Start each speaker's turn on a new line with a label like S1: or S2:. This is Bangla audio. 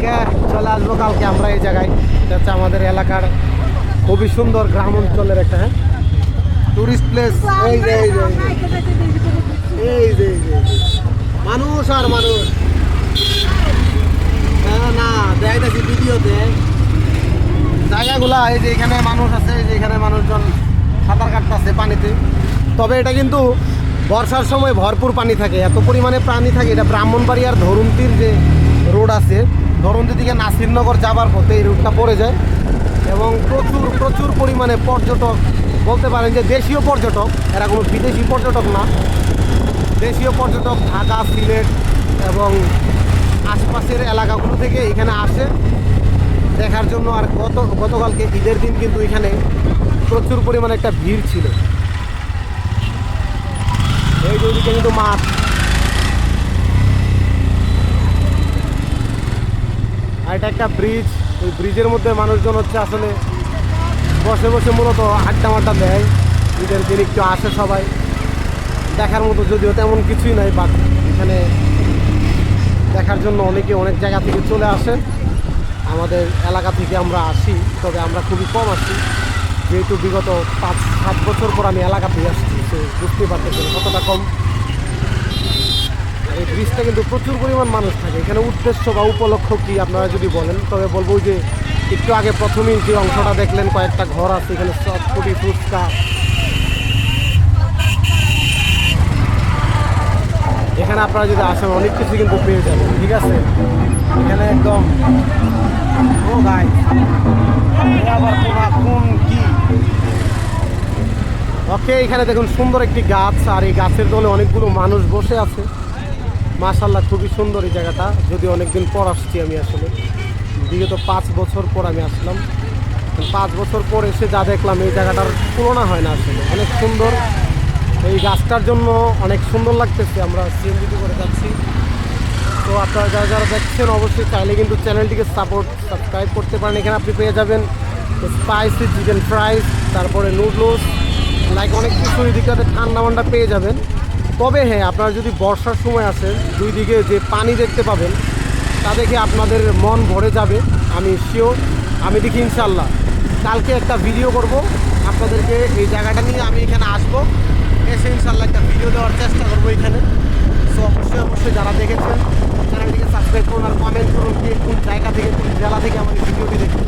S1: কালকে চলে আসবো। কালকে আমরা এই জায়গায়, এটা হচ্ছে আমাদের এলাকার খুবই সুন্দর গ্রাম অঞ্চলের একটা টুরিস্ট প্লেস। এই যে এই যে এই যে মানুষ আর মানুষ। হ্যাঁ না দেখাইতেছি ভিডিওতে জায়গাগুলা। এই যে এখানে মানুষ আছে, এই যে এখানে মানুষজন সাঁতার কাটতেছে পানিতে। তবে এটা কিন্তু বর্ষার সময় ভরপুর পানি থাকে, এত পরিমাণে পানি থাকে। এটা ব্রাহ্মণবাড়িয়ার ধরুন্তির যে রোড আছে, ধরুন্তি থেকে নাসিরনগর যাবার পথে এই রোডটা পড়ে যায়। এবং প্রচুর প্রচুর পরিমাণে পর্যটক, বলতে পারেন যে দেশীয় পর্যটক, এরা কোনো বিদেশি পর্যটক না, দেশীয় পর্যটক ঢাকা, সিলেট এবং আশপাশের এলাকাগুলো থেকে এখানে আসে দেখার জন্য। আর গতকালকে ঈদের দিন কিন্তু এখানে প্রচুর পরিমাণে একটা ভিড় ছিল। এই যে ওইদিকে কিন্তু মাঠ, আর এটা একটা ব্রিজ। ওই ব্রিজের মধ্যে মানুষজন হচ্ছে আসলে বসে বসে মূলত আড্ডা মাড্ডা দেয়। ঈদের দিন একটু আসে সবাই, দেখার মতো যদিও তেমন কিছুই নাই, বাট এখানে দেখার জন্য অনেকে অনেক জায়গা থেকে চলে আসে। আমাদের এলাকা থেকে আমরা আসি, তবে আমরা খুবই কম আসি, যেহেতু বিগত 5-7 বছর পর আমি এলাকাতেই আসছি, তো বুঝতেই পারতেছেন কতটা কম। এই ব্রিজটা কিন্তু প্রচুর পরিমাণ মানুষ থাকে এখানে। উদ্দেশ্য বা উপলক্ষ কি আপনারা যদি বলেন, তবে বলবো যে একটু আগে প্রথমেই যে অংশটা দেখলেন, কয়েকটা ঘর আছে এখানে, চটপটি, ফুচকা, এখানে আপনারা যদি আসেন অনেক কিছু কিন্তু পেয়ে যাবেন। ঠিক আছে, এখানে একদম ও গাই আবার কোন কি ওকে। এখানে দেখুন সুন্দর একটি গাছ, আর এই গাছের তলে অনেকগুলো মানুষ বসে আছে। মাশাআল্লাহ খুবই সুন্দর এই জায়গাটা। যদি অনেকদিন পর আসছি আমি, আসলে বিগত 5 বছর পর আমি আসলাম। 5 বছর পর এসে যা দেখলাম, এই জায়গাটার তুলনা হয় না আসলে, অনেক সুন্দর। এই গাছটার জন্য অনেক সুন্দর লাগতেছে। আমরা সিএনজিতে করে যাচ্ছি। তো আপনারা যারা যারা দেখছেন অবশ্যই চাইলে কিন্তু চ্যানেলটিকে সাবস্ক্রাইব করতে পারেন। এখানে আপনি পেয়ে যাবেন স্পাইসি চিকেন ফ্রাইস, তারপরে নুডলস, লাইক অনেক কিছু। এদিকে ঠান্ডা মান্ডা পেয়ে যাবেন। তবে হ্যাঁ, আপনারা যদি বর্ষার সময় আসেন, দুই দিকে যে পানি দেখতে পাবেন, তা দেখে আপনাদের মন ভরে যাবে, আমি শিওর। আমি দেখি ইনশাল্লাহ কালকে একটা ভিডিও করব আপনাদেরকে এই জায়গাটা নিয়ে। আমি এখানে আসবো, এসে ইনশাল্লাহ একটা ভিডিও দেওয়ার চেষ্টা করবো এখানে। সো অবশ্যই যারা দেখেছেন চ্যানেলটিকে সাবস্ক্রাইব করুন আর কমেন্ট করুন, কে কোন জায়গা থেকে, কোন জেলা থেকে আমাদের ভিডিওটি দেখুন।